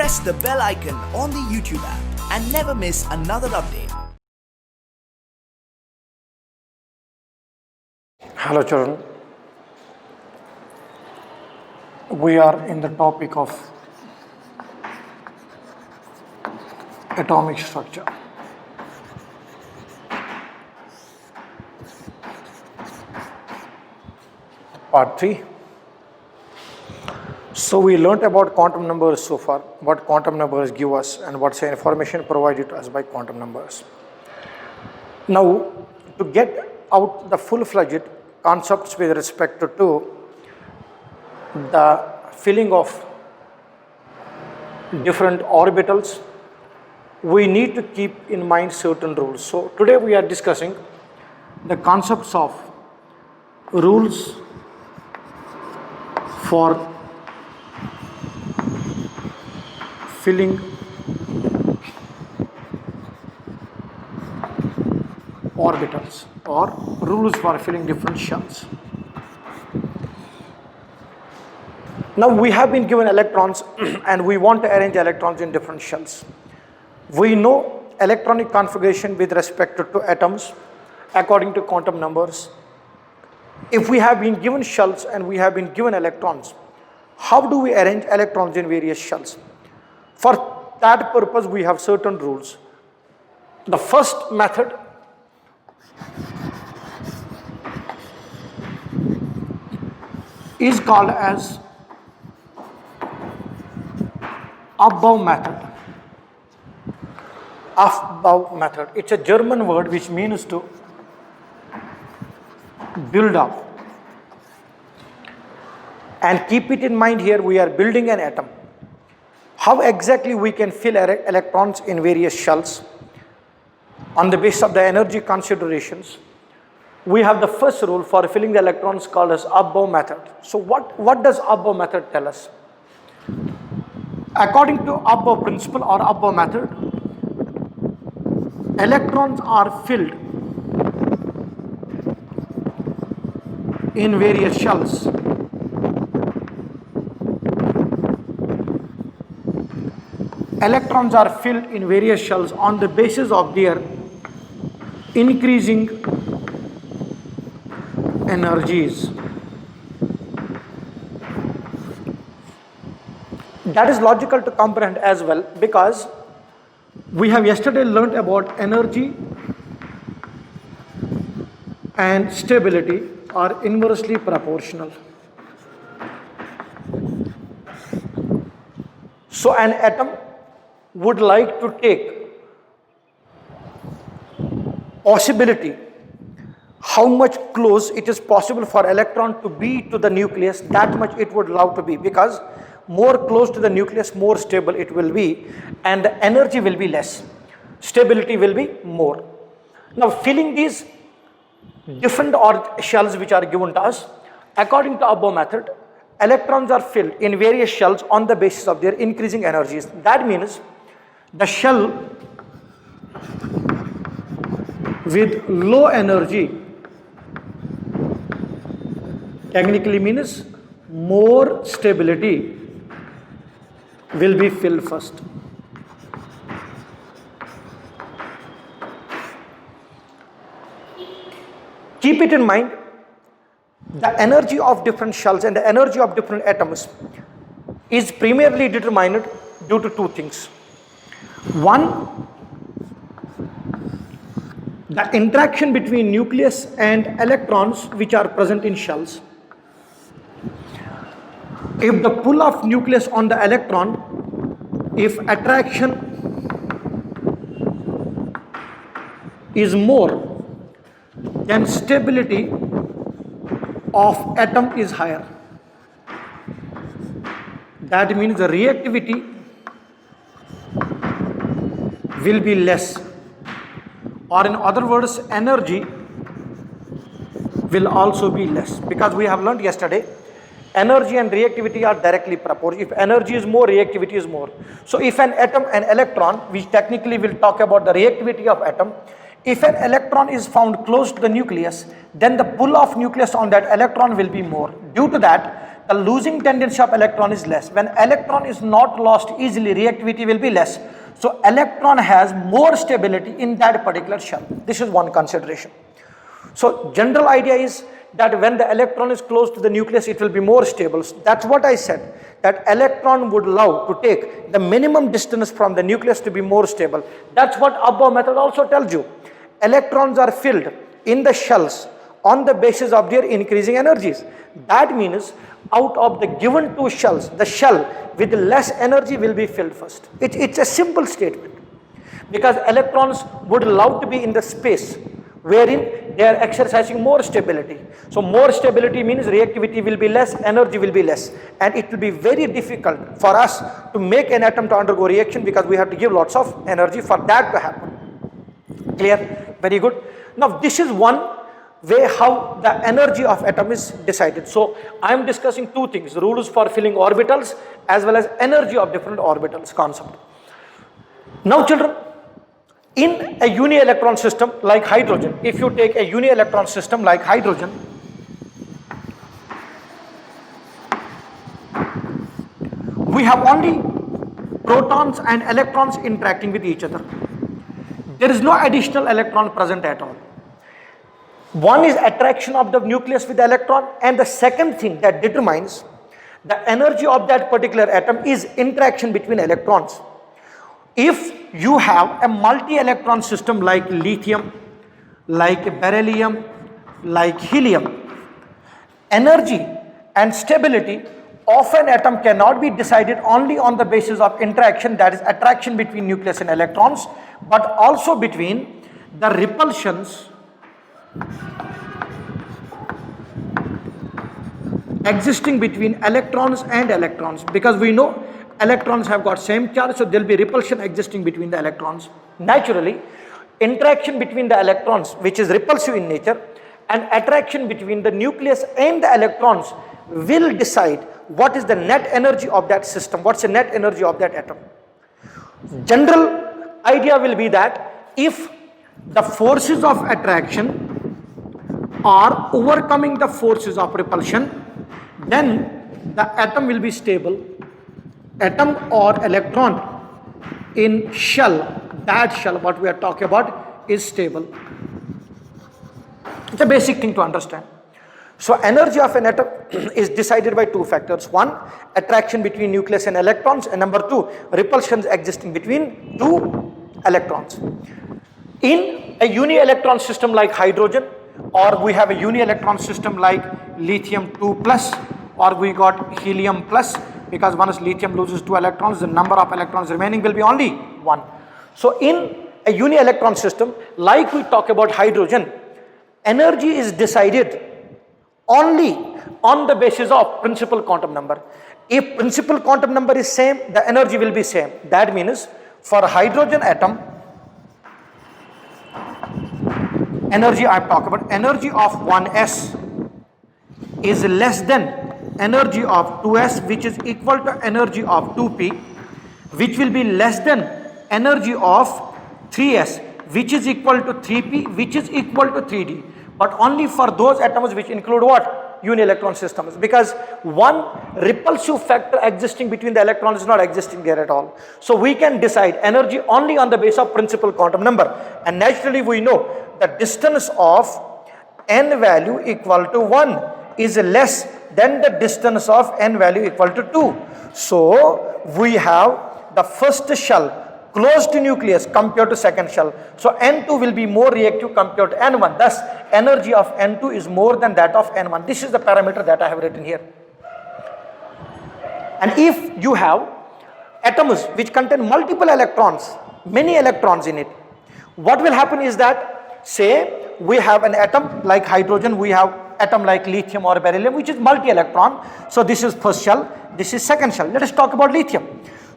press the bell icon on the YouTube app and never miss another update. Hello children, we are in the topic of atomic structure. Part 3. So we learnt about quantum numbers so far, what quantum numbers give us and what's the information provided to us by quantum numbers. Now to get out the full-fledged concepts with respect to the filling of different orbitals, we need to keep in mind certain rules. So today we are discussing the concepts of rules for filling orbitals or rules for filling different shells. Now we have been given electrons and we want to arrange electrons in different shells. We know electronic configuration with respect to atoms according to quantum numbers. If we have been given shells and we have been given electrons, how do we arrange electrons in various shells? For that purpose we have certain rules. The first method is called as Aufbau method. Aufbau method. It's a German word which means to build up. And keep it in mind, here we are building an atom. How exactly we can fill electrons in various shells on the basis of the energy considerations? We have the first rule for filling the electrons called as Aufbau method. So what does Aufbau method tell us? According to Aufbau principle or Aufbau method, electrons are filled in various shells. Electrons are filled in various shells on the basis of their increasing energies. That is logical to comprehend as well, because we have yesterday learnt about energy and stability are inversely proportional. So an atom would like to take possibility how much close it is possible for electron to be to the nucleus, that much it would love to be, because more close to the nucleus, more stable it will be, and the energy will be less, stability will be more. Now filling these different shells which are given to us, according to Aufbau method, electrons are filled in various shells on the basis of their increasing energies. That means the shell with low energy technically means more stability will be filled first. Keep it in mind, the energy of different shells and the energy of different atoms is primarily determined due to two things. One, the interaction between nucleus and electrons which are present in shells. If the pull of nucleus on the electron, if attraction is more, then stability of atom is higher. That means the reactivity will be less, or in other words, energy will also be less, because we have learned yesterday energy and reactivity are directly proportional. If energy is more, reactivity is more. So if an atom and electron, which technically will talk about the reactivity of atom, if an electron is found close to the nucleus, then the pull of nucleus on that electron will be more. Due to that, the losing tendency of electron is less. When electron is not lost easily, reactivity will be less. So electron has more stability in that particular shell. This is one consideration. So general idea is that when the electron is close to the nucleus, it will be more stable. So that's what I said, that electron would love to take the minimum distance from the nucleus to be more stable. That's what above method also tells you. Electrons are filled in the shells on the basis of their increasing energies. That means out of the given two shells, the shell with less energy will be filled first. It's a simple statement, because electrons would love to be in the space wherein they are exercising more stability. So more stability means reactivity will be less, energy will be less, and it will be very difficult for us to make an atom to undergo reaction, because we have to give lots of energy for that to happen. Clear? Very good. Now this is one way how the energy of atom is decided. So I am discussing two things: rules for filling orbitals as well as energy of different orbitals concept. Now children, in a uni-electron system like hydrogen, if you take a uni-electron system like hydrogen, we have only protons and electrons interacting with each other. There is no additional electron present at all. One is attraction of the nucleus with the electron, and the second thing that determines the energy of that particular atom is interaction between electrons. If you have a multi-electron system like lithium, like beryllium, like helium, energy and stability of an atom cannot be decided only on the basis of interaction, that is attraction between nucleus and electrons, but also between the repulsions existing between electrons and electrons, because we know electrons have got same charge, so there will be repulsion existing between the electrons. Naturally, interaction between the electrons, which is repulsive in nature, and attraction between the nucleus and the electrons will decide what is the net energy of that system, what's the net energy of that atom. General idea will be that if the forces of attraction are overcoming the forces of repulsion, then the atom will be stable. Atom or electron in shell, that shell what we are talking about, is stable. It's a basic thing to understand. So energy of an atom is decided by two factors: one, attraction between nucleus and electrons, and number two, repulsions existing between two electrons. In a uni-electron system like hydrogen, or we have a uni-electron system like lithium 2 plus, or we got helium plus, because once lithium loses 2 electrons, the number of electrons remaining will be only 1. So in a uni-electron system like we talk about hydrogen, energy is decided only on the basis of principal quantum number. If principal quantum number is same, the energy will be same. That means for a hydrogen atom, energy I am talking about, energy of 1s is less than energy of 2s, which is equal to energy of 2p, which will be less than energy of 3s, which is equal to 3p, which is equal to 3d, but only for those atoms which include what? Uni-electron systems, because one repulsive factor existing between the electrons is not existing there at all. So we can decide energy only on the basis of principal quantum number, and naturally we know the distance of n value equal to 1 is less than the distance of n value equal to 2. So we have the first shell close to nucleus compared to second shell. So N2 will be more reactive compared to N1. Thus energy of N2 is more than that of N1. This is the parameter that I have written here. And if you have atoms which contain multiple electrons, many electrons in it, what will happen is that, say we have an atom like hydrogen, we have atom like lithium or beryllium, which is multi-electron. So this is first shell, this is second shell. Let us talk about lithium.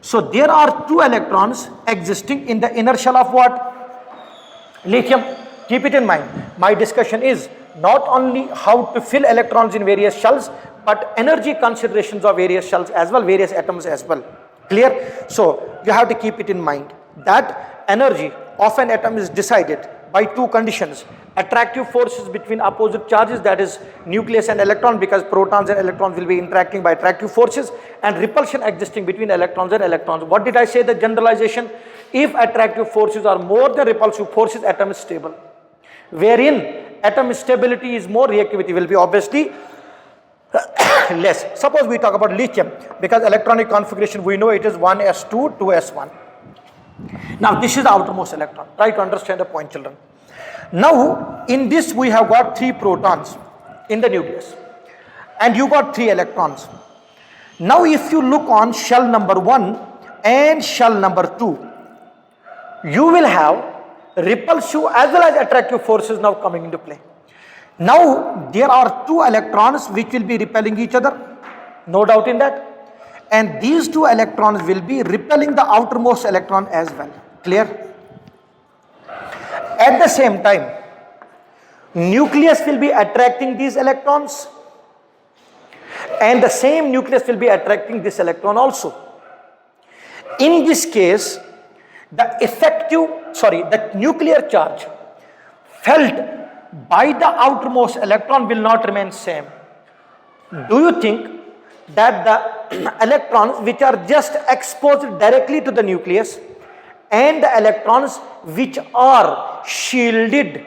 So there are 2 electrons existing in the inner shell of what? Lithium. Keep it in mind. My discussion is not only how to fill electrons in various shells, but energy considerations of various shells as well, various atoms as well. Clear? So you have to keep it in mind that energy of an atom is decided by two conditions: attractive forces between opposite charges, that is nucleus and electron, because protons and electrons will be interacting by attractive forces, and repulsion existing between electrons and electrons. What did I say, the generalization? If attractive forces are more than repulsive forces, atom is stable. Wherein atom stability is more, reactivity will be obviously less. Suppose we talk about lithium, because electronic configuration we know it is 1s2, 2s1. Now this is the outermost electron. Try to understand the point, children. Now in this we have got 3 protons in the nucleus, and you got 3 electrons. Now if you look on shell number 1 and shell number 2, you will have repulsive as well as attractive forces now coming into play. Now there are 2 electrons which will be repelling each other, no doubt in that, and these 2 electrons will be repelling the outermost electron as well. Clear? At the same time, nucleus will be attracting these electrons, and the same nucleus will be attracting this electron also. In this case, the nuclear charge felt by the outermost electron will not remain same. Do you think that the electrons which are just exposed directly to the nucleus and the electrons which are shielded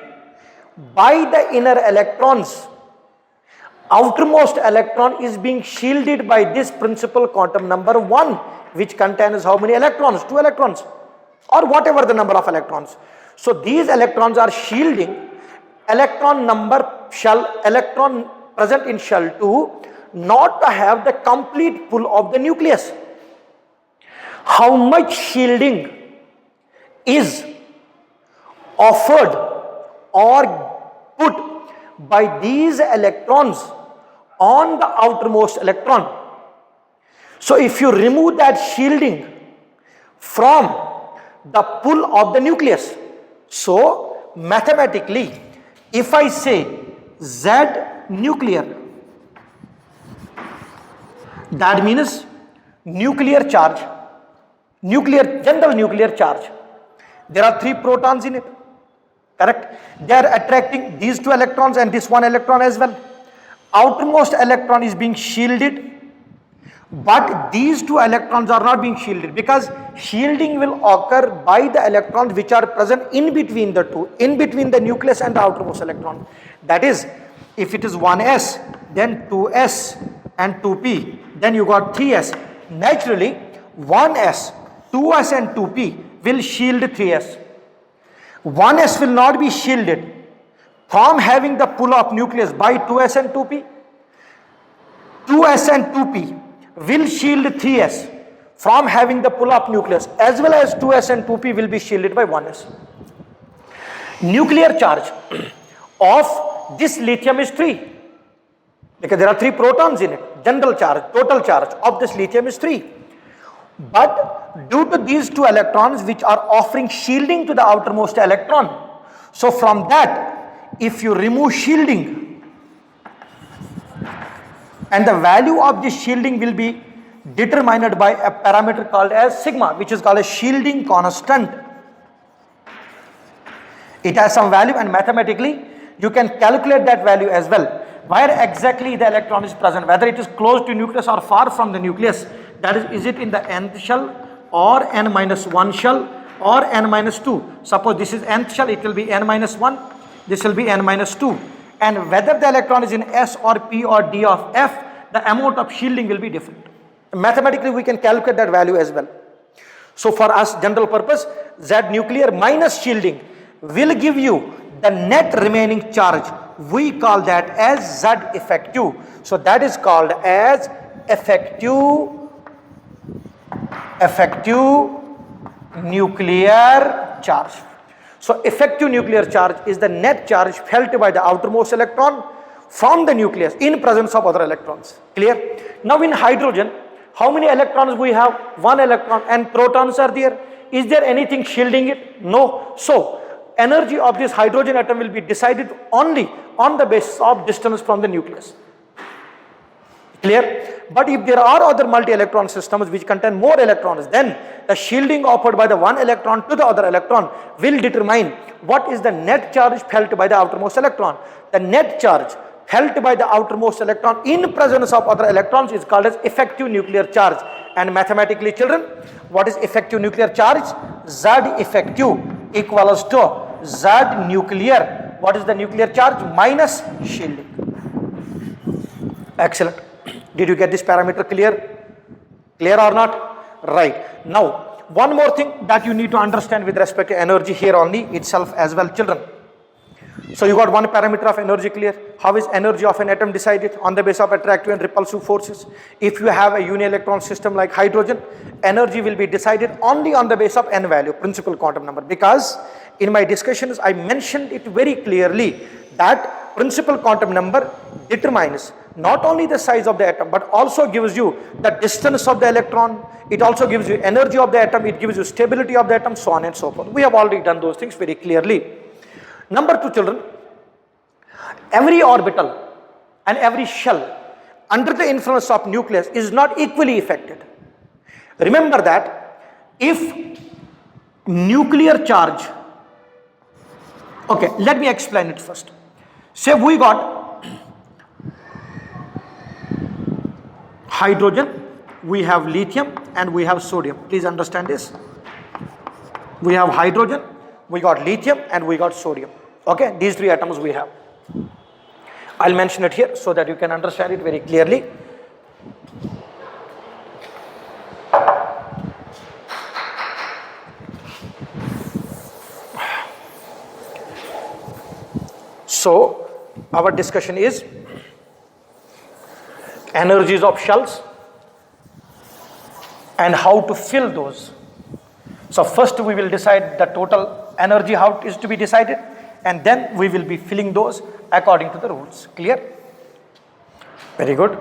by the inner electrons, outermost electron is being shielded by this principal quantum number 1, which contains how many electrons? 2 electrons, or whatever the number of electrons. So these electrons are shielding electron present in shell 2 not to have the complete pull of the nucleus. How much shielding is offered or put by these electrons on the outermost electron? So if you remove that shielding from the pull of the nucleus, so mathematically, if I say Z nuclear, that means nuclear charge, general nuclear charge. There are 3 protons in it, correct? They are attracting these 2 electrons and this 1 electron as well. Outermost electron is being shielded, but these 2 electrons are not being shielded, because shielding will occur by the electrons which are present in between the two, in between the nucleus and the outermost electron. That is, if it is 1s, then 2s and 2p, then you got 3s. Naturally, 1s, 2s and 2p will shield 3s. 1s will not be shielded from having the pull of nucleus by 2s and 2p. 2s and 2p will shield 3s from having the pull of nucleus, as well as 2s and 2p will be shielded by 1s. Nuclear charge of this lithium is 3, because there are 3 protons in it. General charge, total charge of this lithium is 3. But due to these 2 electrons which are offering shielding to the outermost electron, so from that, if you remove shielding, and the value of this shielding will be determined by a parameter called as sigma, which is called a shielding constant. It has some value, and mathematically you can calculate that value as well, where exactly the electron is present, whether it is close to nucleus or far from the nucleus. That is it in the nth shell or n-1 shell or n-2. Suppose this is nth shell, it will be n-1, this will be n-2. And whether the electron is in S or P or D of F, the amount of shielding will be different. Mathematically we can calculate that value as well. So for us, general purpose, Z nuclear minus shielding will give you the net remaining charge. We call that as Z effective. So that is called as effective nuclear charge. So effective nuclear charge is the net charge felt by the outermost electron from the nucleus in presence of other electrons. Clear? Now in hydrogen, how many electrons we have? 1 electron, and protons are there. Is there anything shielding it? No. So energy of this hydrogen atom will be decided only on the basis of distance from the nucleus. Clear? But if there are other multi-electron systems which contain more electrons, then the shielding offered by the one electron to the other electron will determine what is the net charge felt by the outermost electron. The net charge felt by the outermost electron in presence of other electrons is called as effective nuclear charge. And mathematically, children, what is effective nuclear charge? Z effective equals to Z nuclear. What is the nuclear charge? Minus shielding. Excellent. Did you get this parameter clear? Clear or not? Right. Now, one more thing that you need to understand with respect to energy here only itself as well, children. So you got one parameter of energy clear. How is energy of an atom decided? On the basis of attractive and repulsive forces. If you have a uni-electron system like hydrogen, energy will be decided only on the basis of n value, principal quantum number. Because in my discussions, I mentioned it very clearly that principal quantum number determines not only the size of the atom, but also gives you the distance of the electron. It also gives you energy of the atom. It gives you stability of the atom, so on and so forth. We have already done those things very clearly. Number two, children, every orbital and every shell under the influence of nucleus is not equally affected. Remember that if nuclear charge, okay, let me explain it first. Say we got hydrogen, we have lithium, and we have sodium. Please understand this. We have hydrogen, we got lithium, and we got sodium. Okay, these three atoms we have. I'll mention it here so that you can understand it very clearly. So, our discussion is energies of shells and how to fill those. So, first we will decide the total energy, how it is to be decided, and then we will be filling those according to the rules. Clear? Very good.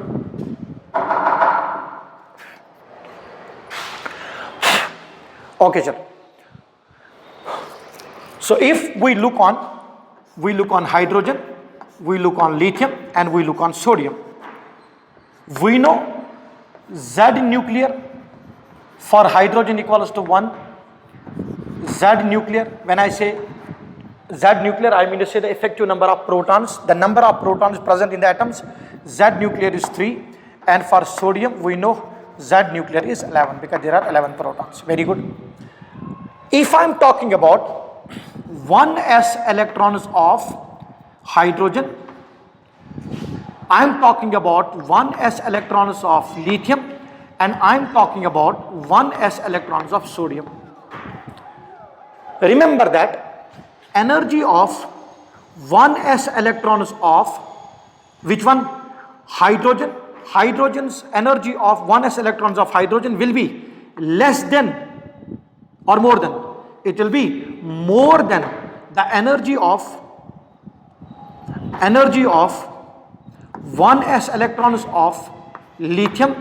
Okay, sir. So, if we look on hydrogen, we look on lithium, and we look on sodium. We know Z nuclear for hydrogen equals to 1. Z nuclear, when I say Z nuclear, I mean to say the effective number of protons, the number of protons present in the atoms. Z nuclear is 3, and for sodium we know Z nuclear is 11 because there are 11 protons. Very good. If I am talking about 1s electrons of hydrogen, I am talking about 1s electrons of lithium, and I am talking about 1s electrons of sodium. Remember that energy of 1s electrons of which one? Hydrogen. Hydrogen's energy of 1s electrons of hydrogen will be less than or more than. It will be more than the energy of 1s electrons of lithium,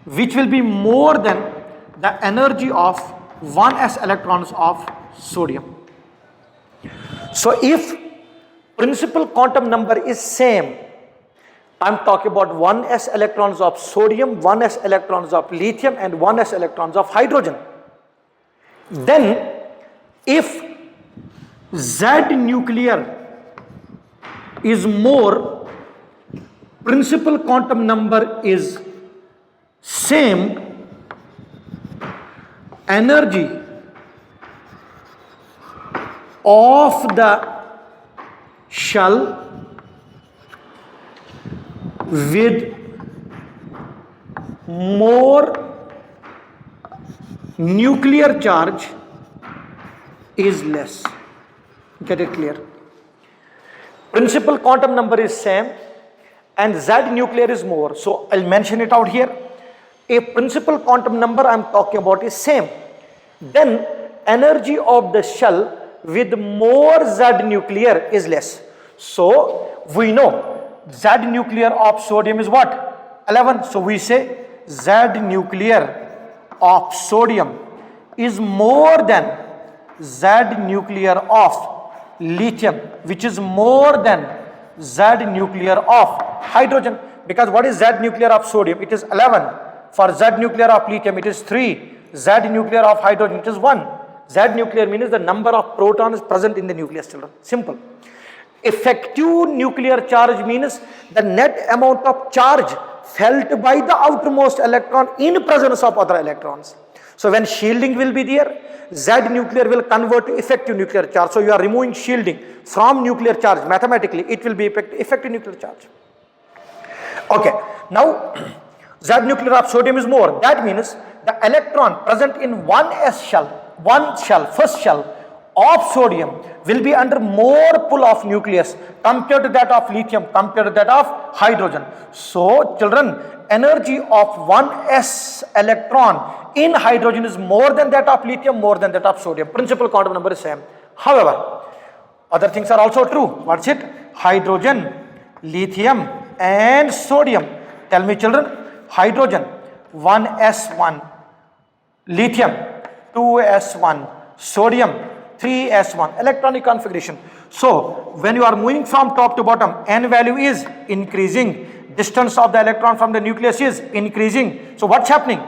which will be more than the energy of 1s electrons of sodium. So if principal quantum number is same, I am talking about 1s electrons of sodium, 1s electrons of lithium, and 1s electrons of hydrogen. Then if Z nuclear is more, principal quantum number is same, energy of the shell with more nuclear charge is less. Get it clear? Principal quantum number is same and Z nuclear is more. So I'll mention it out here. If principal quantum number I'm talking about is same, then energy of the shell with more Z nuclear is less. So we know Z nuclear of sodium is what? 11. So we say Z nuclear of sodium is more than Z nuclear of lithium, which is more than Z nuclear of hydrogen. Because what is Z nuclear of sodium? It is 11. For Z nuclear of lithium, it is 3. Z nuclear of hydrogen, it is 1. Z nuclear means the number of protons present in the nucleus, children. Simple. Effective nuclear charge means the net amount of charge felt by the outermost electron in presence of other electrons. So when shielding will be there, Z nuclear will convert to effective nuclear charge. So you are removing shielding from nuclear charge. Mathematically, it will be effective nuclear charge. Okay, now Z nuclear of sodium is more. That means the electron present in first shell of sodium will be under more pull of nucleus compared to that of lithium, compared to that of hydrogen. So children, energy of 1s electron in hydrogen is more than that of lithium, more than that of sodium. Principal quantum number is same. However, other things are also true. What's it? Hydrogen, lithium and sodium. Tell me children, hydrogen 1s1, lithium 2s1, sodium 3s1, electronic configuration. So when you are moving from top to bottom, n value is increasing, distance of the electron from the nucleus is increasing. So what's happening?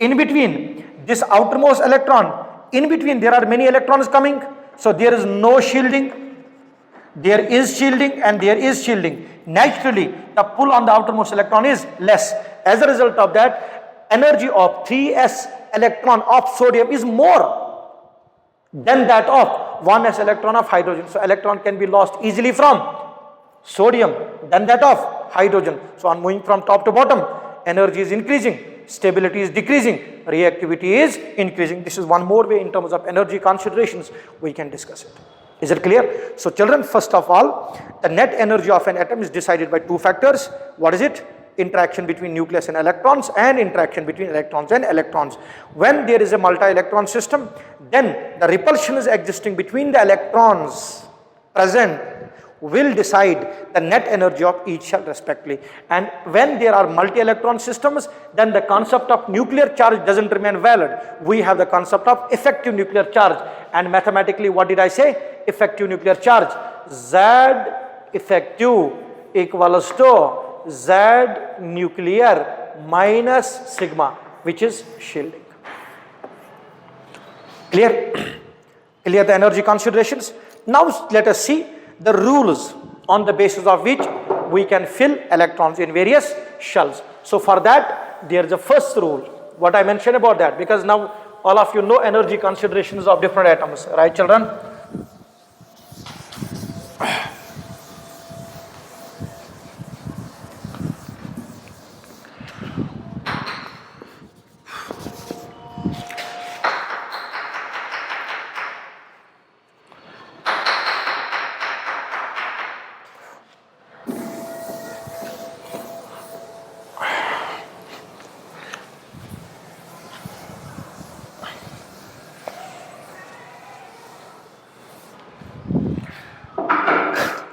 In between this outermost electron, in between there are many electrons coming. So there is no shielding, there is shielding and there is shielding. Naturally, the pull on the outermost electron is less. As a result of that, energy of 3s electron of sodium is more than that of 1s electron of hydrogen. So electron can be lost easily from sodium than that of hydrogen. So on moving from top to bottom, energy is increasing, stability is decreasing, reactivity is increasing. This is one more way in terms of energy considerations we can discuss it. Is it clear? So children, first of all, the net energy of an atom is decided by two factors. What is it? Interaction between nucleus and electrons and interaction between electrons and electrons. When there is a multi-electron system, then the repulsion is existing between the electrons present will decide the net energy of each shell respectively. And when there are multi-electron systems, then the concept of nuclear charge doesn't remain valid. We have the concept of effective nuclear charge. And mathematically, what did I say? Effective nuclear charge. Z effective equals to Z nuclear minus sigma, which is shielding. Clear? Clear the energy considerations? Now let us see the rules on the basis of which we can fill electrons in various shells. So for that, there is a first rule. What I mentioned about that, because now all of you know energy considerations of different atoms, right children?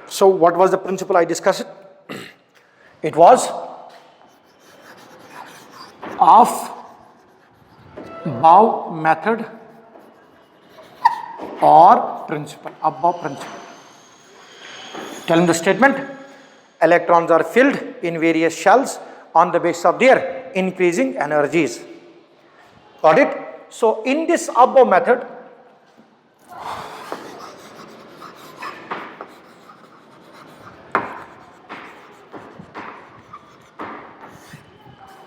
So what was the principle I discussed? It was Aufbau method or principle, Aufbau principle. Tell me the statement. Electrons are filled in various shells on the basis of their increasing energies. Got it? So in this Aufbau method,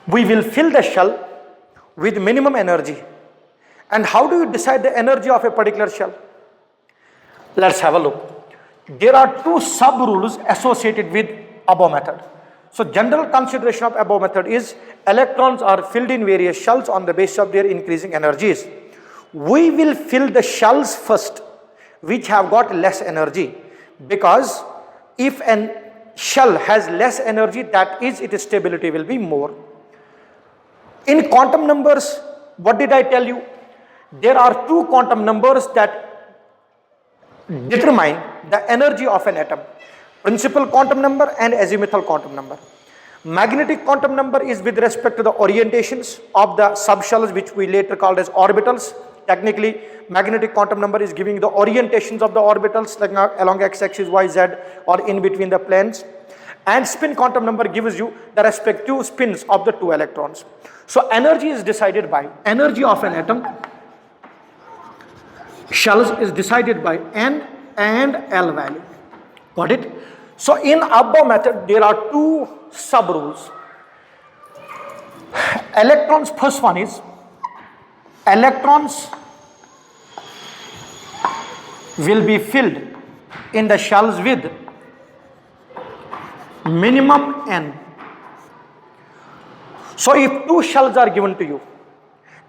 we will fill the shell with minimum energy. And how do you decide the energy of a particular shell? Let's have a look. There are two sub-rules associated with Aufbau method. So general consideration of Aufbau method is electrons are filled in various shells on the basis of their increasing energies. We will fill the shells first which have got less energy, because if a shell has less energy, that is its stability will be more. In quantum numbers, what did I tell you? There are two quantum numbers that determine the energy of an atom. Principal quantum number and azimuthal quantum number. Magnetic quantum number is with respect to the orientations of the subshells, which we later called as orbitals. Technically, magnetic quantum number is giving the orientations of the orbitals, like along x-axis, y, z, or in between the planes. and spin quantum number gives you the respective spins of the two electrons. So energy is decided by, energy of an atom shells is decided by N and L value. Got it? So in above method there are two sub rules. Electrons, first one is electrons will be filled in the shells with minimum N. So if two shells are given to you,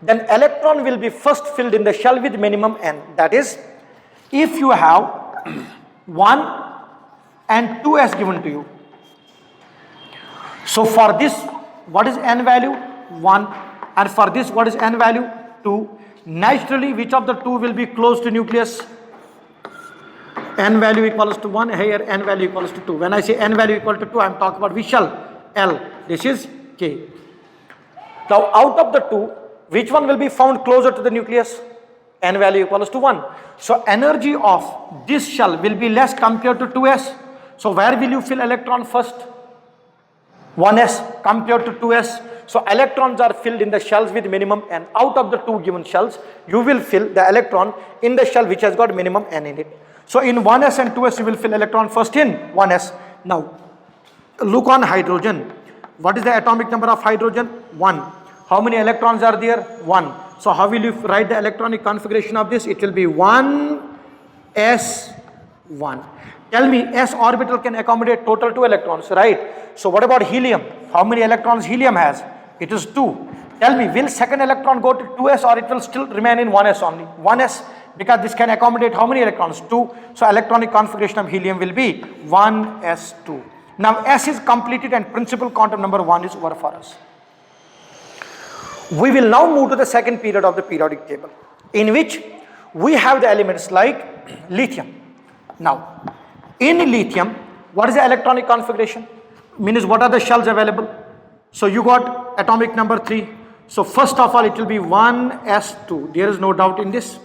then electron will be first filled in the shell with minimum N. That is, if you have 1 and 2s given to you. So for this, what is N value? 1. And for this, what is N value? 2. Naturally, which of the two will be close to nucleus? N value equals to 1, here N value equals to 2. When I say N value equal to 2, I am talking about which shell? L. This is K. Now out of the two, which one will be found closer to the nucleus? N value equals to 1. So energy of this shell will be less compared to 2s. So where will you fill electron first? 1s compared to 2s. So electrons are filled in the shells with minimum N. Out of the two given shells, you will fill the electron in the shell which has got minimum N in it. So in 1s and 2s, you will fill electron first in 1s. Now, look on hydrogen. What is the atomic number of hydrogen? 1. How many electrons are there? 1. So how will you write the electronic configuration of this? It will be 1s1. Tell me, s orbital can accommodate total 2 electrons, right? So what about helium? How many electrons helium has? It is 2. Tell me, will second electron go to 2s or it will still remain in 1s only? 1s, because this can accommodate how many electrons? 2. So electronic configuration of helium will be 1s2. Now s is completed and principal quantum number 1 is over for us. We will now move to the second period of the periodic table, in which we have the elements like lithium. Now, in lithium, what is the electronic configuration? Means what are the shells available? So you got atomic number 3. So first of all, it will be 1s2. There is no doubt in this.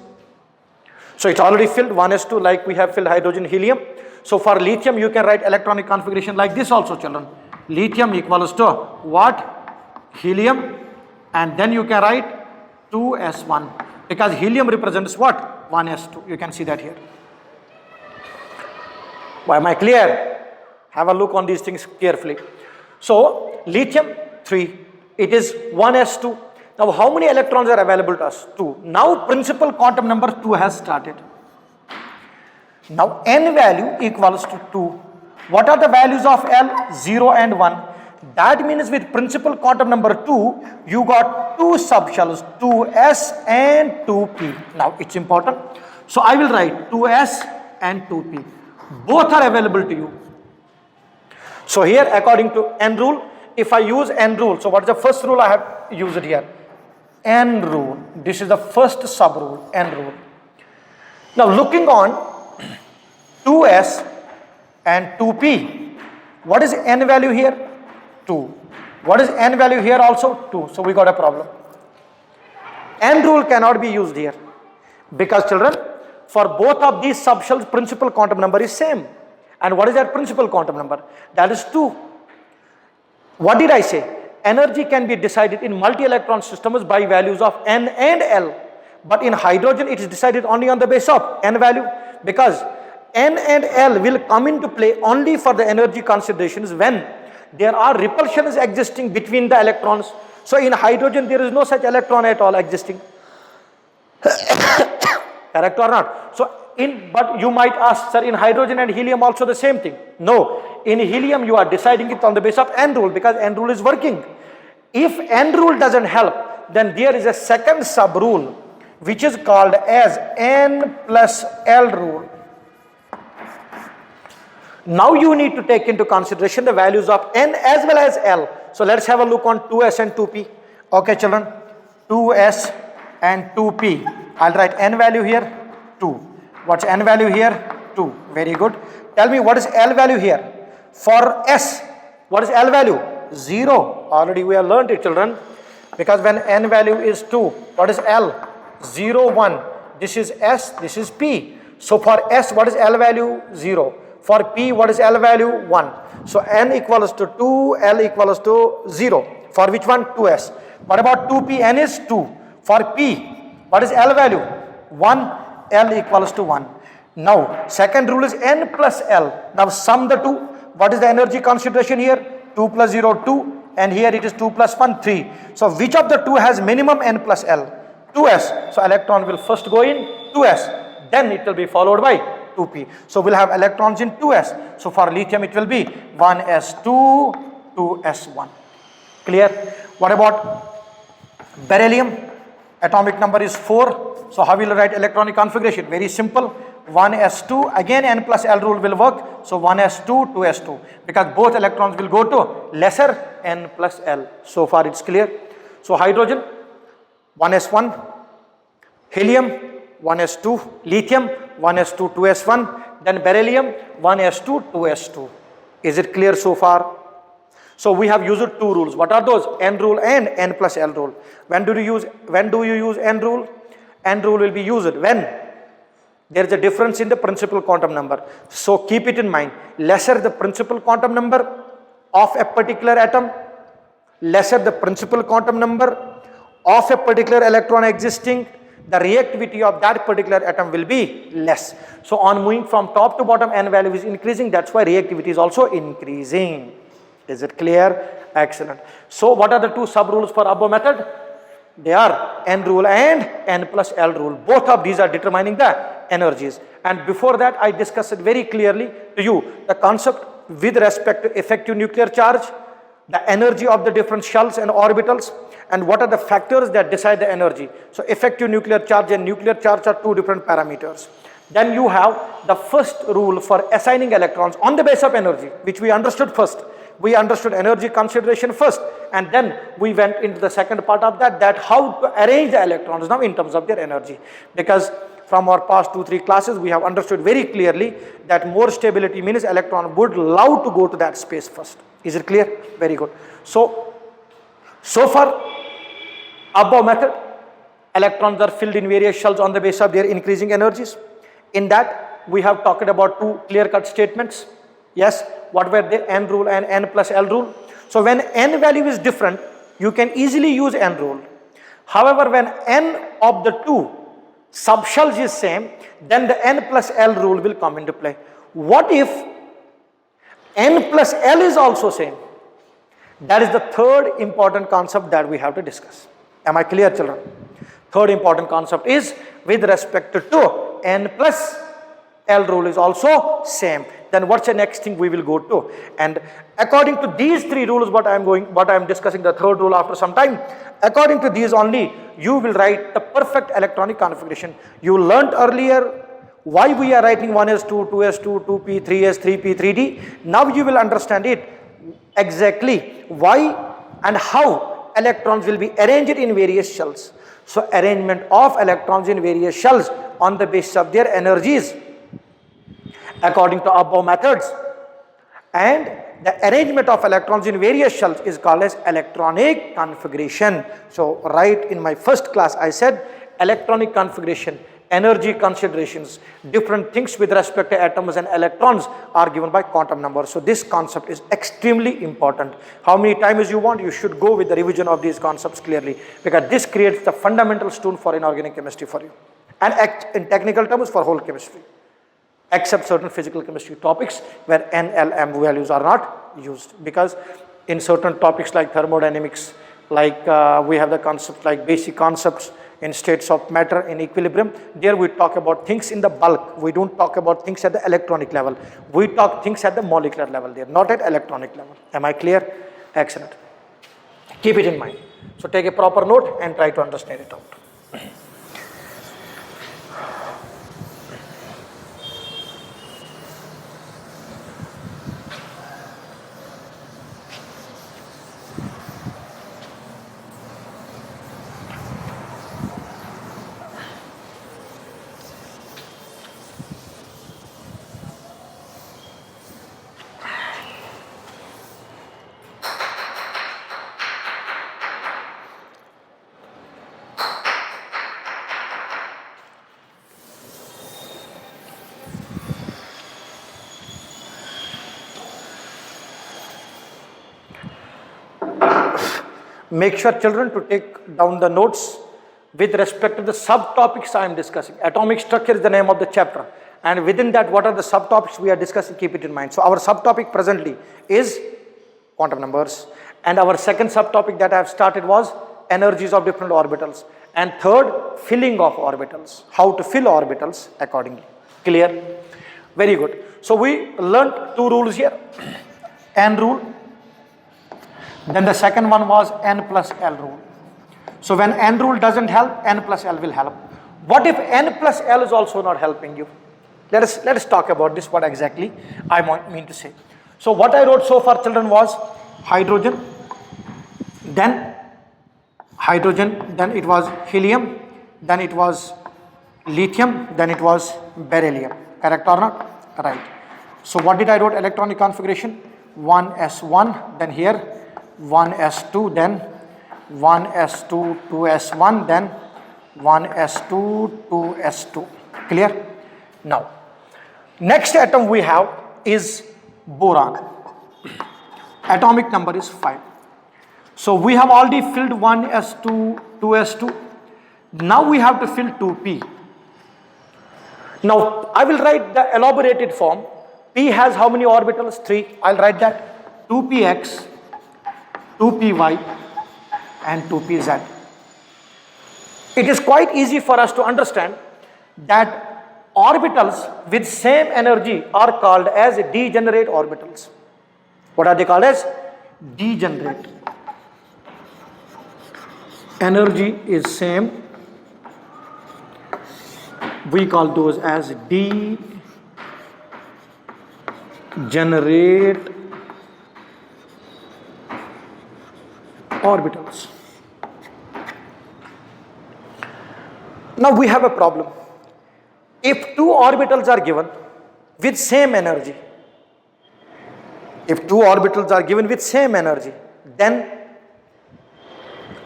So it's already filled 1s2 like we have filled hydrogen, helium. So for lithium, you can write electronic configuration like this also, children. Lithium equals to what? Helium. And then you can write 2s1 because helium represents what? 1s2. You can see that here. Why, am I clear? Have a look on these things carefully. So lithium 3, it is 1s2. Now how many electrons are available to us? 2. Now principal quantum number 2 has started. Now N value equals to 2. What are the values of L? 0 and 1. That means with principal quantum number 2, you got two subshells, 2s and 2p. Now it's important. So I will write 2s and 2p. Both are available to you. So here according to N rule, if I use N rule, so what is the first rule I have used here? N rule. This is the first sub rule, N rule. Now looking on 2s and 2p, what is N value here? 2. What is N value here also? 2. So we got a problem. N rule cannot be used here because children, for both of these subshells, principal quantum number is same. And what is that principal quantum number? That is 2. What did I say? Energy can be decided in multi-electron systems by values of N and L. But in hydrogen, it is decided only on the basis of N value because N and L will come into play only for the energy considerations when there are repulsions existing between the electrons. So in hydrogen, there is no such electron at all existing. Correct or not? So but you might ask, sir, in hydrogen and helium also the same thing. No, in helium you are deciding it on the basis of N rule because N rule is working. If N rule doesn't help, then there is a second sub rule which is called as N plus L rule. Now you need to take into consideration the values of N as well as L. So let's have a look on 2s and 2p. Okay children, 2s and 2p. I'll write N value here, 2. What's N value here? 2. Very good. Tell me what is L value here? For S, what is L value? 0. Already we have learned it, children. Because when N value is 2, what is L? 0, 1. This is S, this is P. So for S, what is L value? 0. For P, what is L value? 1. So N equals to 2, L equals to 0. For which one? 2s. What about 2P? N is 2. For P, what is L value? 1, L equals to 1. Now, second rule is N plus L. Now, sum the two. What is the energy consideration here? 2 plus 0, 2. And here it is 2 plus 1, 3. So, which of the two has minimum N plus L? 2s. So, electron will first go in 2s. Then it will be followed by 2p. So, we'll have electrons in 2s. So, for lithium it will be 1s2, 2s1. Clear? What about beryllium? Atomic number is 4. So, how will you write electronic configuration? Very simple. 1s2, again N plus L rule will work. So 1s2, 2s2, because both electrons will go to lesser N plus L. So far it's clear. So hydrogen 1s1, helium 1s2, lithium 1s2, 2s1, then beryllium 1s2, 2s2. Is it clear so far? So we have used two rules. What are those? N rule and N plus L rule. When do you use N rule? N rule will be used when there is a difference in the principal quantum number. So keep it in mind. Lesser the principal quantum number of a particular atom, lesser the principal quantum number of a particular electron existing, the reactivity of that particular atom will be less. So on moving from top to bottom, N value is increasing. That's why reactivity is also increasing. Is it clear? Excellent. So what are the two sub rules for above method? They are N rule and N plus L rule. Both of these are determining the energies. And before that, I discussed it very clearly to you, the concept with respect to effective nuclear charge, the energy of the different shells and orbitals, and what are the factors that decide the energy. So effective nuclear charge and nuclear charge are two different parameters. Then you have the first rule for assigning electrons on the base of energy, which we understood first. We understood energy consideration first, and then we went into the second part of that how to arrange the electrons now in terms of their energy. Because from our past 2-3 classes, we have understood very clearly that more stability means electron would love to go to that space first. Is it clear? Very good. So far, above method, electrons are filled in various shells on the basis of their increasing energies. In that, we have talked about two clear-cut statements. Yes, what were they? N rule and N plus L rule. So when N value is different, you can easily use N rule. However, when N of the two subshells is same, then the N plus L rule will come into play. What if N plus L is also same? That is the third important concept that we have to discuss. Am I clear, children? Third important concept is with respect to N plus L rule is also same. Then what's the next thing we will go to? And according to these three rules, what I am discussing, the third rule after some time, according to these only, you will write the perfect electronic configuration. You learnt earlier why we are writing 1s2, 2s2, 2p, 3s, 3p, 3d. Now you will understand it exactly why and how electrons will be arranged in various shells. So arrangement of electrons in various shells on the basis of their energies according to above methods, and the arrangement of electrons in various shells is called as electronic configuration. So right in my first class I said electronic configuration, energy considerations, different things with respect to atoms and electrons are given by quantum numbers. So this concept is extremely important. How many times you want, you should go with the revision of these concepts clearly, because this creates the fundamental stone for inorganic chemistry for you, and in technical terms for whole chemistry, except certain physical chemistry topics where N, L, M values are not used. Because in certain topics like thermodynamics, like we have the concept like basic concepts in states of matter in equilibrium, there we talk about things in the bulk. We don't talk about things at the electronic level. We talk things at the molecular level there, not at electronic level. Am I clear? Excellent. Keep it in mind. So take a proper note and try to understand it out. Make sure children to take down the notes with respect to the subtopics I am discussing. Atomic structure is the name of the chapter, and within that what are the subtopics we are discussing, keep it in mind. So our subtopic presently is quantum numbers, and our second subtopic that I have started was energies of different orbitals, and third, filling of orbitals, how to fill orbitals accordingly. Clear? Very good. So we learnt two rules here, N rule, then the second one was N plus L rule. So when N rule doesn't help, N plus L will help. What if N plus L is also not helping you? Let us talk about this, what exactly I mean to say. So what I wrote so far, children, was hydrogen, then it was helium, then it was lithium, then it was beryllium. Correct or not? Right. So what did I wrote? Electronic configuration 1s1, then here 1s2, then 1s2, 2s1, then 1s2, 2s2. Clear? Now, next atom we have is boron. Atomic number is 5. So we have already filled 1s2, 2s2. Now we have to fill 2p. Now I will write the elaborated form. P has how many orbitals? 3. I'll write that 2px, 2py and 2pz. It is quite easy for us to understand that orbitals with same energy are called as degenerate orbitals. What are they called as? Degenerate. Energy is same. We call those as degenerate orbitals. Now we have a problem. If two orbitals are given with same energy, then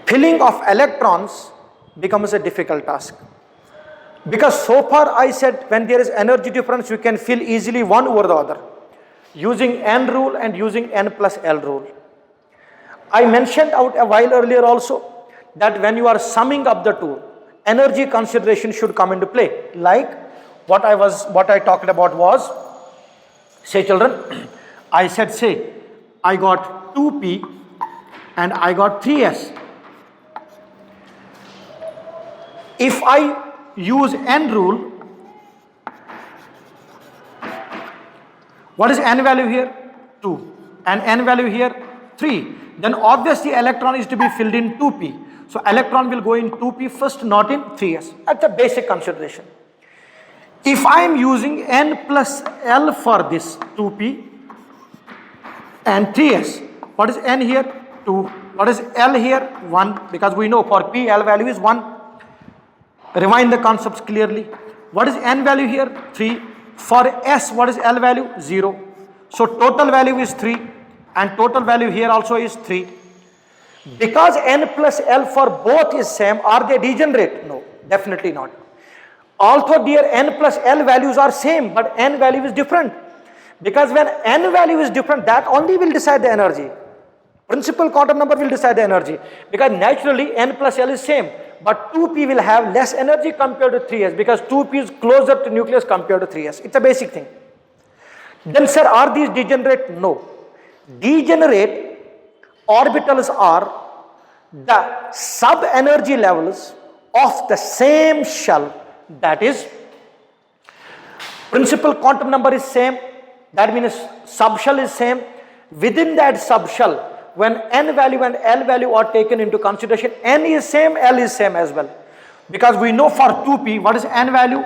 filling of electrons becomes a difficult task. Because so far I said when there is energy difference, you can fill easily one over the other using N rule and using N plus L rule. I mentioned out a while earlier also that when you are summing up the two, energy consideration should come into play. Like what I talked about was, say children, I said, say I got 2p and I got 3s. If I use N rule, what is N value here? 2 and N value here 3. Then obviously electron is to be filled in 2p. So electron will go in 2p first, not in 3s. That's a basic consideration. If I am using N plus L for this 2p and 3s, what is N here? 2. What is L here? 1, because we know for p L value is 1. Rewind the concepts clearly. What is N value here? 3. For S, what is L value? 0. So total value is 3 and total value here also is 3. Because N plus L for both is same, are they degenerate? No, definitely not. Although dear N plus L values are same, but N value is different. Because when N value is different, that only will decide the energy. Principal quantum number will decide the energy. Because naturally N plus L is same, but 2p will have less energy compared to 3s because 2p is closer to nucleus compared to 3s. It's a basic thing. Then sir, are these degenerate? No. Degenerate orbitals are the sub-energy levels of the same shell. That is, principal quantum number is same. That means subshell is same. Within that subshell, when N value and L value are taken into consideration, N is same, L is same as well. Because we know for 2p, what is N value?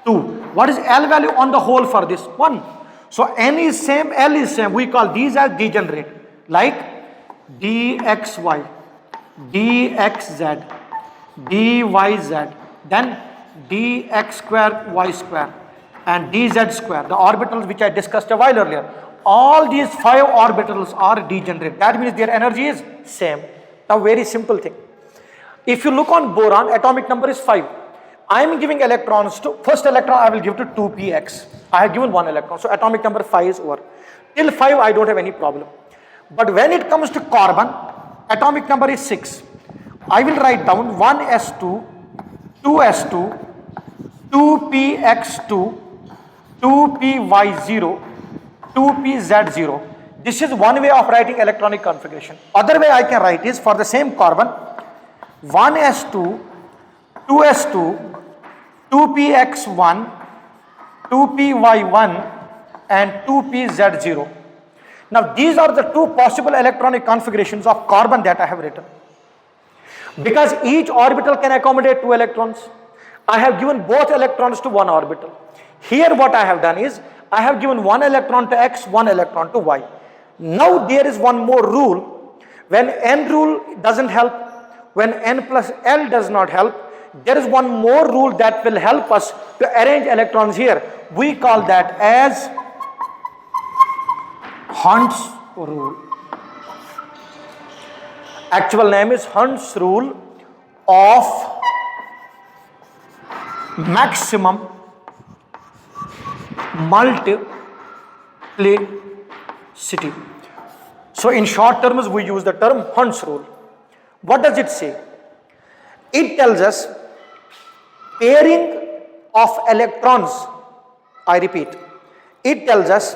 2. What is L value on the whole for this? 1. So N is same, L is same. We call these as degenerate. Like dxy, dxz, dyz, then dx square, y square and dz square. The orbitals which I discussed a while earlier. All these 5 orbitals are degenerate. That means their energy is same. Now very simple thing. If you look on boron, atomic number is 5. I am giving electrons to, first electron I will give to 2px. I have given 1 electron. So atomic number 5 is over. Till 5 I don't have any problem. But when it comes to carbon, atomic number is 6. I will write down 1s2, 2s2, 2px2, 2py0, 2pz0. This is one way of writing electronic configuration. Other way I can write is for the same carbon 1s2, 2s2, 2px1, 2py1 and 2pz0. Now these are the two possible electronic configurations of carbon that I have written. Because each orbital can accommodate 2 electrons, I have given both electrons to one orbital. Here what I have done is, I have given 1 electron to x, 1 electron to y. Now there is one more rule. When n rule doesn't help, when n plus l does not help, there is one more rule that will help us to arrange electrons here. We call that as Hund's rule. Actual name is Hund's rule of maximum multiplicity. So in short terms we use the term Hund's rule. What does it say? It tells us pairing of electrons. I repeat, it tells us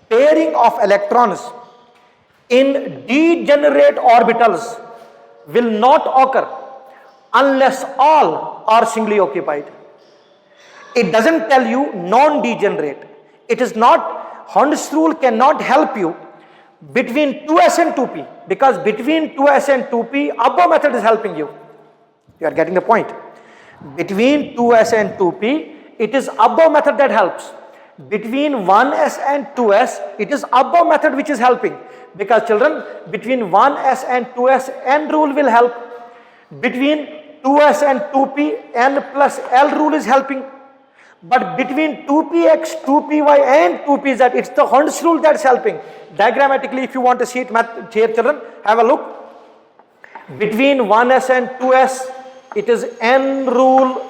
pairing of electrons in degenerate orbitals will not occur unless all are singly occupied. It doesn't tell you non-degenerate. It is not, Hund's rule cannot help you between 2s and 2p, because between 2s and 2p, above method is helping you. You are getting the point. Between 2s and 2p, it is above method that helps. Between 1s and 2s, it is above method which is helping. Because children, between 1s and 2s, n rule will help. Between 2s and 2p, n plus l rule is helping. But between 2px, 2py and 2pz, it's the Hund's rule that's helping. Diagrammatically, if you want to see it here, children, have a look. Between 1s and 2s, it is n rule.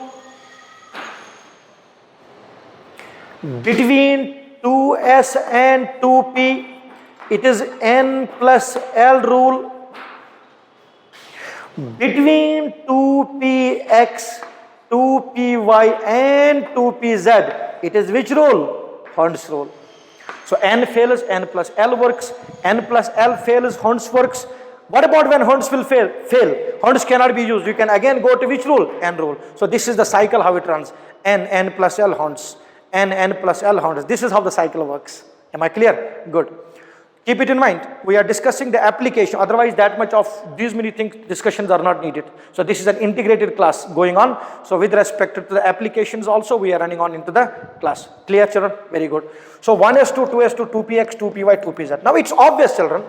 Between 2s and 2p, it is n plus l rule. Between 2px, 2py and 2pz, it is which rule? Hund's rule. So n fails, n plus l works. N plus l fails, Hund's works. What about when Hund's will fail? Hund's cannot be used. You can again go to which rule? N rule. So this is the cycle how it runs. N plus l Hund's. N plus l Hund's. This is how the cycle works. Am I clear? Good. Keep it in mind. We are discussing the application. Otherwise, that much of these many things, discussions are not needed. So this is an integrated class going on. So with respect to the applications also, we are running on into the class. Clear, children? Very good. So 1s2, 2s2, 2px, 2py, 2pz. Now it's obvious, children.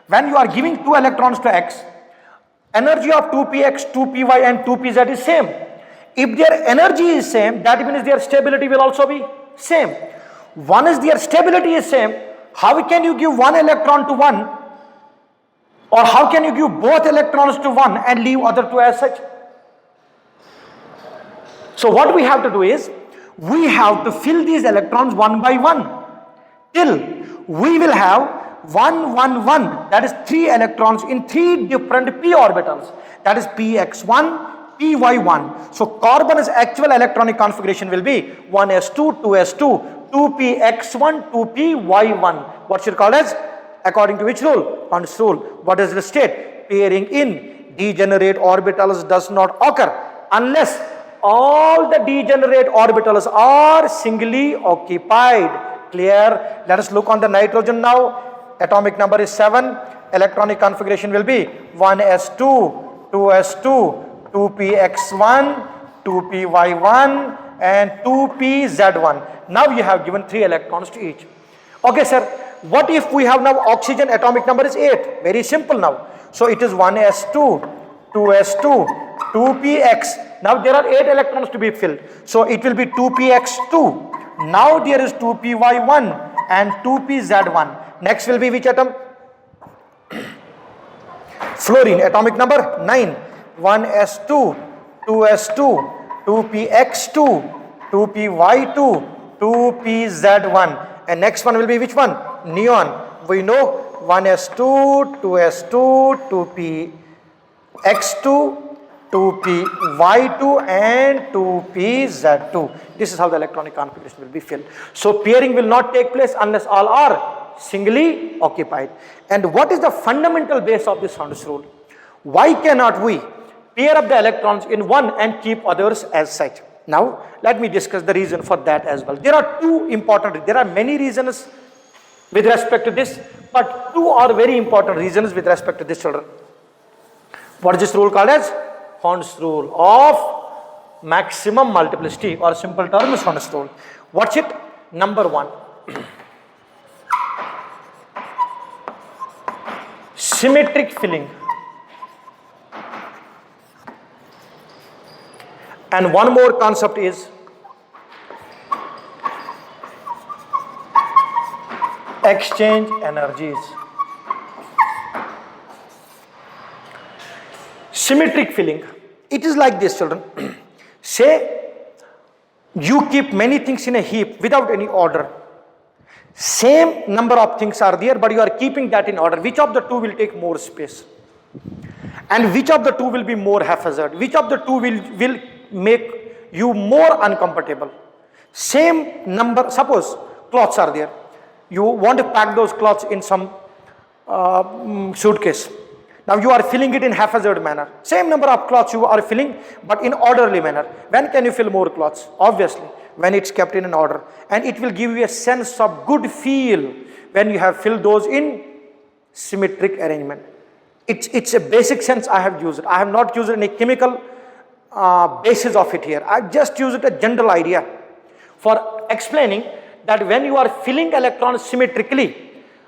When you are giving 2 electrons to x, energy of 2px, 2py and 2pz is same. If their energy is same, that means their stability will also be same. One is their stability is same. How can you give 1 electron to 1, or how can you give both electrons to 1 and leave other 2 as such? So what we have to do is, we have to fill these electrons one by one till we will have 1, 1, 1, that is 3 electrons in 3 different p orbitals, that is px1, py1. So carbon's actual electronic configuration will be 1s2, 2s2, 2px1, 2py1. What should call as? According to which rule? Hund's rule. What is the state? Pairing in degenerate orbitals does not occur unless all the degenerate orbitals are singly occupied. Clear? Let us look on the nitrogen now. Atomic number is 7. Electronic configuration will be 1s2, 2s2, 2px1, 2py1 and 2pz1. Now you have given 3 electrons to each. Okay, sir. What if we have now oxygen atomic number is 8? Very simple now. So it is 1s2, 2s2, 2px. Now there are 8 electrons to be filled. So it will be 2px2. Now there is 2py1 and 2pz1. Next will be which atom? Fluorine, atomic number 9. 1s2, 2s2, 2px2, 2py2, 2pz1. And next one will be which one? Neon. We know 1s2, 2s2, 2p, x2, 2p, y2 and 2p, z2. This is how the electronic configuration will be filled. So pairing will not take place unless all are singly occupied. And what is the fundamental base of this Horn's rule? Why cannot we pair up the electrons in one and keep others as such? Now let me discuss the reason for that as well. There are many reasons with respect to this, but two are very important reasons with respect to this, children. What is this rule called as? Horn's rule of maximum multiplicity, or simple term is Horn's rule. What's it? Number one, symmetric filling. And one more concept is exchange energies. Symmetric filling. It is like this, children. Say you keep many things in a heap without any order. Same number of things are there, but you are keeping that in order. Which of the two will take more space? And which of the two will be more haphazard? Which of the two will make you more uncomfortable? Same number, suppose cloths are there. You want to pack those cloths in some suitcase. Now you are filling it in haphazard manner. Same number of cloths you are filling, but in orderly manner. When can you fill more cloths? Obviously, when it's kept in an order. And it will give you a sense of good feel when you have filled those in symmetric arrangement. It's a basic sense I have used it. I have not used any chemical basis of it here. I just used it a general idea for explaining that when you are filling electrons symmetrically,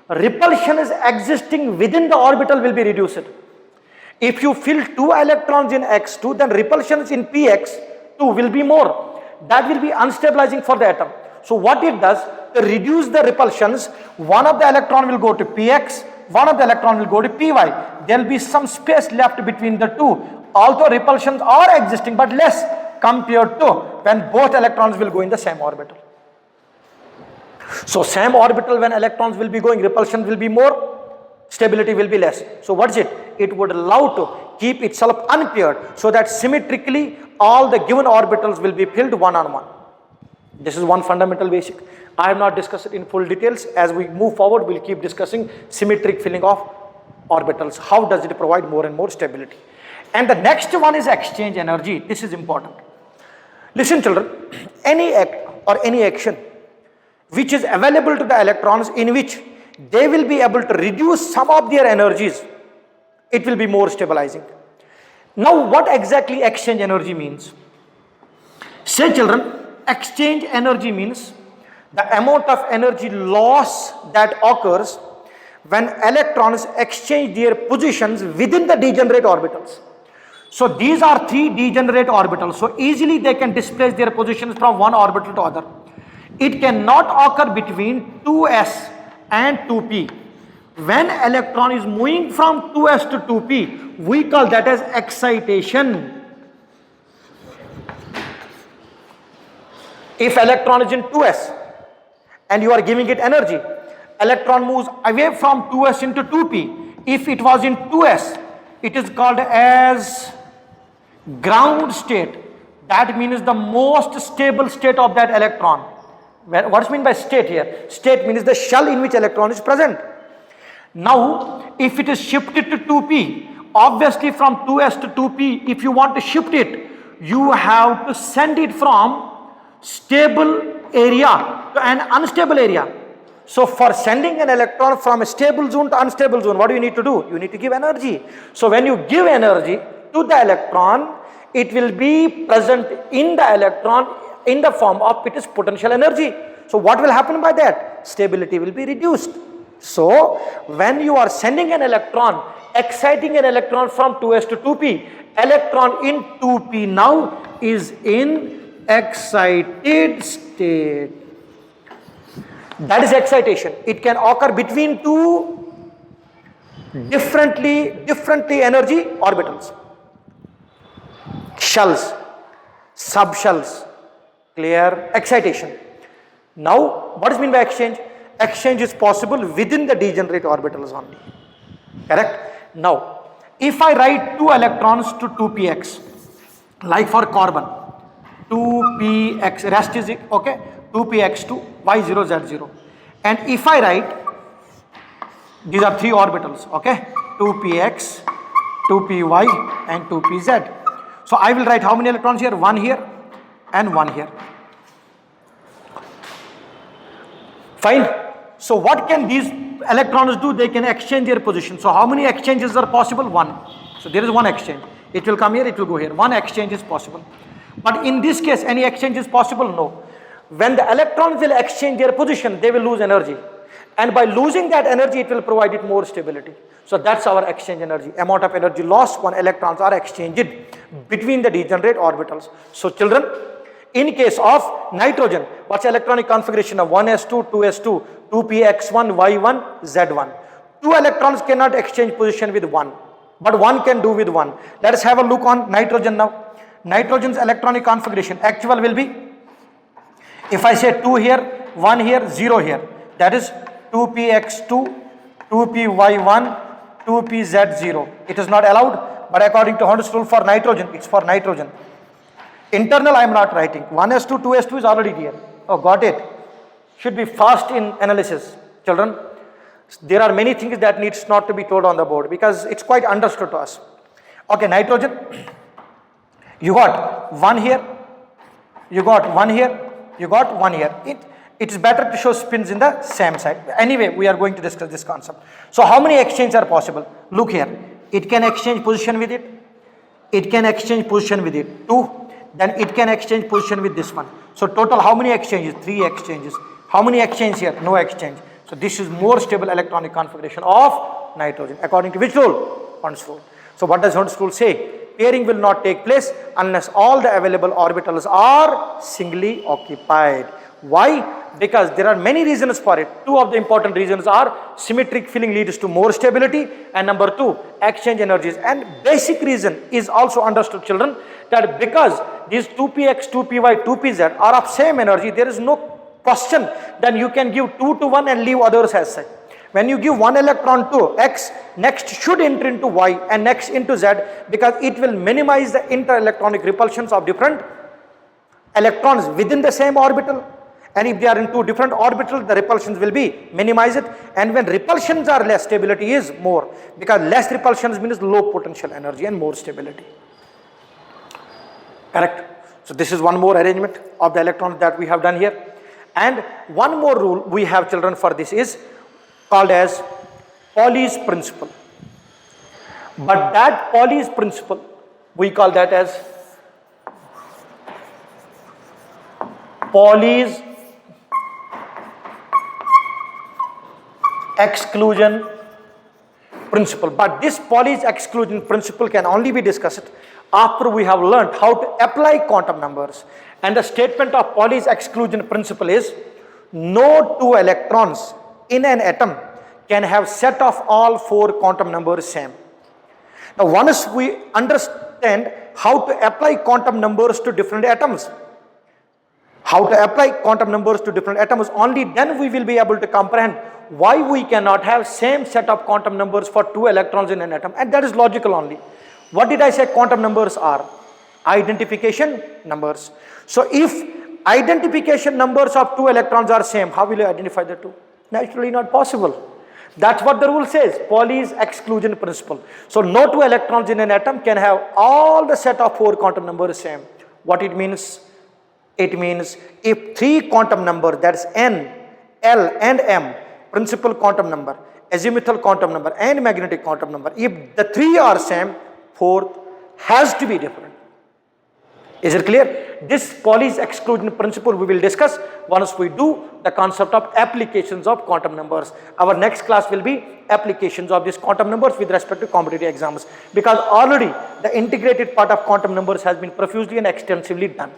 repulsion is existing within the orbital will be reduced. If you fill 2 electrons in x2, then repulsions in px2 will be more. That will be unstabilizing for the atom. So what it does, to reduce the repulsions, one of the electron will go to px, one of the electron will go to py. There will be some space left between the two. Although repulsions are existing, but less compared to when both electrons will go in the same orbital. So same orbital, when electrons will be going, repulsion will be more, stability will be less. So what's it? It would allow to keep itself unpaired so that symmetrically all the given orbitals will be filled one on one. This is one fundamental basic. I have not discussed it in full details. As we move forward, we'll keep discussing symmetric filling of orbitals. How does it provide more and more stability? And the next one is exchange energy. This is important. Listen, children, any act or any action which is available to the electrons, in which they will be able to reduce some of their energies, it will be more stabilizing. Now, what exactly exchange energy means? Say, children, exchange energy means the amount of energy loss that occurs when electrons exchange their positions within the degenerate orbitals. So these are 3 degenerate orbitals. So easily they can displace their positions from one orbital to other. It cannot occur between 2s and 2p. When electron is moving from 2s to 2p, we call that as excitation. If electron is in 2s and you are giving it energy, electron moves away from 2s into 2p. If it was in 2s, it is called as ground state. That means the most stable state of that electron. What is meant by state here? State means the shell in which electron is present. Now, if it is shifted to 2p, obviously from 2s to 2p, if you want to shift it, you have to send it from stable area to an unstable area. So for sending an electron from a stable zone to unstable zone, what do you need to do? You need to give energy. So when you give energy to the electron, it will be present in the electron in the form of its potential energy. So what will happen by that? Stability will be reduced. So when you are sending an electron, exciting an electron from 2s to 2p, electron in 2p now is in excited state. That is excitation. It can occur between two differently energy orbitals. Shells, subshells, clear, excitation. Now, what is meant by exchange? exchange is possible within the degenerate orbitals only. Correct? Now, if I write 2 electrons to 2px, like for carbon, 2px, rest is okay, 2px to y0, z0. And if I write, these are 3 orbitals, okay, 2px, 2py and 2pz. So I will write how many electrons here? 1 here and 1 here. Fine. So what can these electrons do? They can exchange their position. So how many exchanges are possible? 1. So there is 1 exchange. It will come here, it will go here. 1 exchange is possible. But in this case, any exchange is possible? No. When the electrons will exchange their position, they will lose energy. And by losing that energy, it will provide it more stability. So that's our exchange energy. Amount of energy lost when electrons are exchanged between the degenerate orbitals. So children, in case of nitrogen, what's the electronic configuration of 1s2, 2s2, 2px1, y1, z1. 2 electrons cannot exchange position with 1, but 1 can do with 1. Let us have a look on nitrogen now. Nitrogen's electronic configuration actual will be, if I say 2 here, 1 here, 0 here, that is 2px2, 2py1, 2pz0. It is not allowed, but according to Hund's rule for nitrogen, it's for nitrogen. Internal I am not writing. 1s2, 2s2 is already here. Oh, got it. Should be fast in analysis, children. There are many things that needs not to be told on the board because it's quite understood to us. Okay, nitrogen. You got 1 here, you got 1 here, you got 1 here. It is better to show spins in the same side. Anyway, we are going to discuss this concept. So how many exchanges are possible? Look here. It can exchange position with it. It can exchange position with it. 2. Then it can exchange position with this one. So total how many exchanges? 3 exchanges. How many exchanges here? No exchange. So this is more stable electronic configuration of nitrogen. According to which rule? Hund's rule. So what does Hund's rule say? Pairing will not take place unless all the available orbitals are singly occupied. Why? Because there are many reasons for it. 2 of the important reasons are symmetric filling leads to more stability, and number 2, exchange energies. And basic reason is also understood, children, that because these 2px, 2py, 2pz are of same energy, there is no question then you can give 2 to 1 and leave others as such. When you give 1 electron to x, next should enter into y and next into z, because it will minimize the inter-electronic repulsions of different electrons within the same orbital. And if they are in 2 different orbitals, the repulsions will be minimized. And when repulsions are less, stability is more, because less repulsions means low potential energy and more stability. Correct? So this is one more arrangement of the electrons that we have done here. And one more rule we have, children, for this is called as Pauli's principle. But that Pauli's principle, we call that as Pauli's exclusion principle. But this Pauli's exclusion principle can only be discussed after we have learned how to apply quantum numbers. And the statement of Pauli's exclusion principle is, no 2 electrons in an atom can have set of all 4 quantum numbers same. Now once we understand how to apply quantum numbers to different atoms, only then we will be able to comprehend why we cannot have same set of quantum numbers for 2 electrons in an atom. And that is logical only. What did I say quantum numbers are? Identification numbers. So if identification numbers of 2 electrons are same, how will you identify the 2? Naturally not possible. That's what the rule says, Pauli's exclusion principle. So no 2 electrons in an atom can have all the set of 4 quantum numbers same. What it means? It means if 3 quantum number, that's n, l and m, principal quantum number, azimuthal quantum number and magnetic quantum number, if the 3 are same, 4th has to be different. Is it clear? This Pauli's exclusion principle we will discuss once we do the concept of applications of quantum numbers. Our next class will be applications of these quantum numbers with respect to competitive exams, because already the integrated part of quantum numbers has been profusely and extensively done.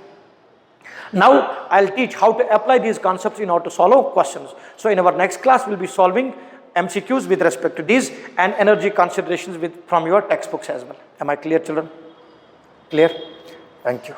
Now I'll teach how to apply these concepts in order to solve questions. So in our next class we'll be solving MCQs with respect to these and energy considerations from your textbooks as well. Am I clear, children? Clear? Thank you.